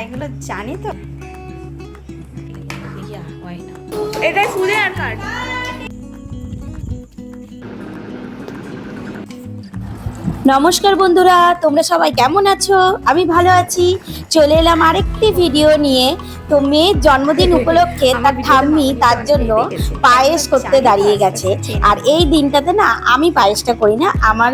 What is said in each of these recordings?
এগুলো জানে তো। হয় না এটাই ফুলে আর কাট। নমস্কার বন্ধুরা, তোমরা সবাই কেমন আছো? আমি ভালো আছি। চলে এলাম আরেকটি ভিডিও নিয়ে। তো মেয়ের জন্মদিন উপলক্ষে তার ঠাম্মি তার জন্য পায়েস করতে দাঁড়িয়ে গেছে। আর এই দিনটাতে না আমি পায়েসটা করি না, আমার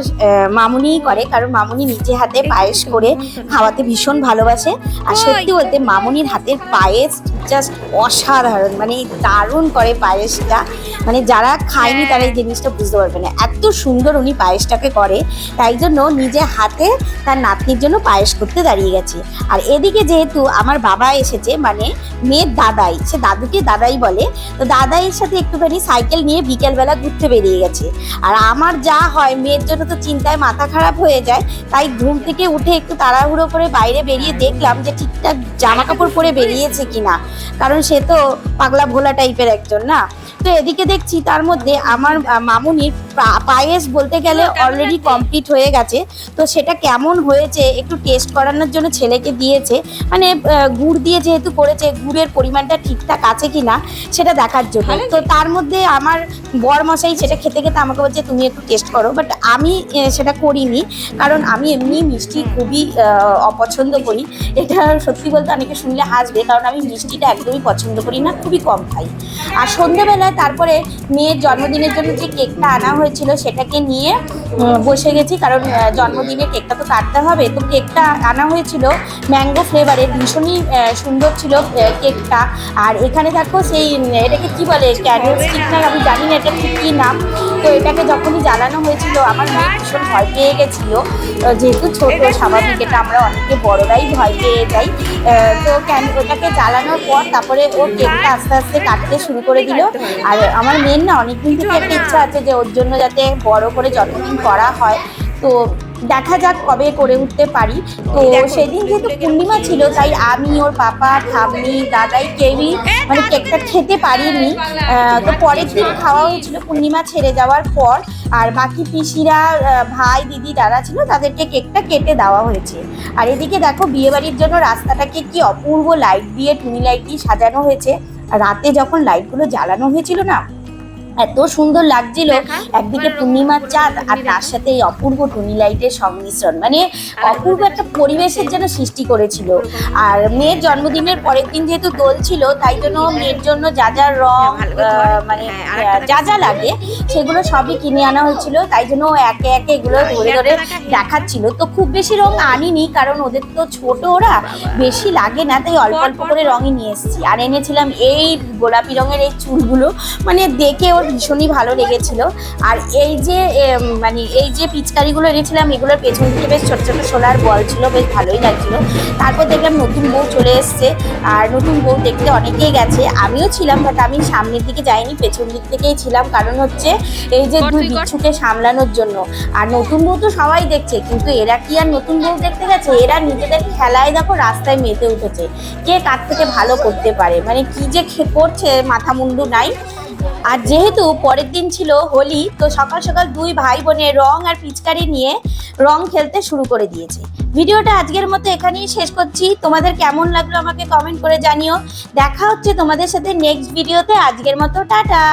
মামুনিই করে, কারণ মামুনি নিজে হাতে পায়েস করে খাওয়াতে ভীষণ ভালোবাসে। আর সত্যি বলতে মামুনির হাতের পায়েস জাস্ট অসাধারণ, মানে দারুণ করে পায়েসটা। মানে যারা খায়নি তারা এই জিনিসটা বুঝতে পারবে না, এত সুন্দর উনি পায়েসটাকে করে। তাই জন্য নিজে হাতে তার নাতনির জন্য পায়েস করতে দাঁড়িয়ে গেছে। আর এদিকে যেহেতু আমার বাবা এসেছে, মানে মেয়ের দাদাই, সে দাদুকে দাদাই বলে, তো দাদাইয়ের সাথে একটুখানি সাইকেল নিয়ে বিকেলবেলা ঘুরতে বেরিয়ে গেছে। আর আমার যা হয়, মেয়ের জন্য তো চিন্তায় মাথা খারাপ হয়ে যায়, তাই ঘুম থেকে উঠে একটু তাড়াহুড়ো করে বাইরে বেরিয়ে দেখলাম যে ঠিকঠাক জামা কাপড় পরে বেরিয়েছে কিনা, কারণ সে তো পাগলা ভোলা টাইপের একজন না। তো এদিকে দেখছি তার মধ্যে আমার মামুনির পায়েস বলতে গেলে অলরেডি কমপ্লিট হয়ে গেছে। তো সেটা কেমন হয়েছে একটু টেস্ট করানোর জন্য ছেলেকে দিয়েছে, মানে গুড় দিয়ে যেহেতু করেছে, গুড়ের পরিমাণটা ঠিকঠাক আছে কিনা সেটা দেখার জন্য। তো তার মধ্যে আমার বর মশাই সেটা খেতে খেতে আমাকে বলছে তুমি একটু টেস্ট করো, বাট আমি সেটা করিনি, কারণ আমি এমনি মিষ্টি খুবই অপছন্দ করি। এটা সত্যি বলতে অনেকে শুনলে হাসবে, কারণ আমি মিষ্টিটা একদমই পছন্দ করি না, খুবই কম খাই। আর সন্ধ্যেবেলায় তারপরে মেয়ের জন্মদিনের জন্য যে কেকটা আনা হয়েছিল সেটাকে নিয়ে বসে গেছি, কারণ জন্মদিনে কেকটা তো কাটতে হবে। তো কেকটা আনা হয়েছিল ম্যাঙ্গো ফ্লেভারের, ভীষণই সুন্দর ছিল কেকটা। আর এখানে দেখো সেই এটাকে কি বলে, ক্যান্ডেল স্টিক না, আমি জানি না এটা ঠিক কী নাম। তো এটাকে যখনই জ্বালানো হয়েছিল আমার মেয়ে ভীষণ ভয় পেয়ে গেছিলো, যেহেতু ছোট, স্বাভাবিক, এটা আমরা অনেকে বড়রাই ভয় পেয়ে যাই। তো ওটাকে জ্বালানোর পর তারপরে ও কেকটা আস্তে আস্তে কাটতে শুরু করে দিল। আর আমার মেয়ের না অনেকদিন থেকে একটা ইচ্ছা আছে যে ওর জন্য যাতে বড় করে জন্মদিন করা হয়। তো দেখা যাক কবে করে উঠতে পারি। তো সেদিন যেহেতু পূর্ণিমা ছিল, তাই আমি, ওর পাপা, ঠাম্মি, দাদাই কেউই মানে কেকটা খেতে পারিনি। তো পরের দিন খাওয়া হয়েছিল পূর্ণিমা ছেড়ে যাওয়ার পর। আর বাকি পিসিরা, ভাই, দিদি যারা ছিল তাদেরকে কেকটা কেটে দেওয়া হয়েছে। আর এদিকে দেখো বিয়েবাড়ির জন্য রাস্তাটাকে কি অপূর্ব লাইট দিয়ে, টুনি লাইট দিয়ে সাজানো হয়েছে। রাতে যখন লাইটগুলো জ্বালানো হয়েছিল না, এত সুন্দর লাগছিল। একদিকে পূর্ণিমার চাঁদ আর তার সাথে এই অপূর্ব টুনি লাইটের সংমিশ্রণ, মানে অপূর্ব একটা পরিবেশের যেন সৃষ্টি করেছিল। আর মেয়ের জন্মদিনের পরের দিন যেহেতু দোল ছিল, তাই জন্য মেয়ের জন্য যা যা রং, মানে যা যা লাগে সেগুলো সবই কিনে আনা হয়েছিল। তাই জন্য একে একে এগুলো ধরে ধরে দেখাচ্ছিল। তো খুব বেশি রং আনিনি, কারণ ওদের তো ছোট, ওরা বেশি লাগে না, তাই অল্প অল্প করে রঙই নিয়ে এসেছি। আর এনেছিলাম এই গোলাপি রঙের এই চুলগুলো, মানে দেখে ওর ভীষণই ভালো লেগেছিল। আর এই যে মানে এই যে পিচকারিগুলো এনেছিলাম, এগুলোর পেছন দিকে বেশ ছোট ছোট সোলার বল ছিল, বেশ ভালোই লাগছিল। তারপর দেখলাম নতুন বউ চলে এসছে, আর নতুন বউ দেখতে অনেকেই গেছে, আমিও ছিলাম, বাট আমি সামনের দিকে যাইনি, পেছন দিক থেকেই ছিলাম, কারণ হচ্ছে এই যে দুই বিচ্ছুকে সামলানোর জন্য। আর নতুন বউ তো সবাই দেখছে, কিন্তু এরা কি আর নতুন বউ দেখতে গেছে, এরা নিজেদের খেলায় দেখো রাস্তায় মেতে উঠেছে, কে কার থেকে ভালো করতে পারে, মানে কি যে করছে মাথা মুন্ডু নাই। আর যেহেতু পরের দিন ছিল হোলি, তো সকাল সকাল দুই ভাই বোনে রং আর পিচকারি নিয়ে রং খেলতে শুরু করে দিয়েছে। ভিডিওটা আজকের মতো এখানেই শেষ করছি। তোমাদের কেমন লাগলো আমাকে কমেন্ট করে জানিও। দেখা হচ্ছে তোমাদের সাথে নেক্সট ভিডিওতে। আজকের মতো টাটা।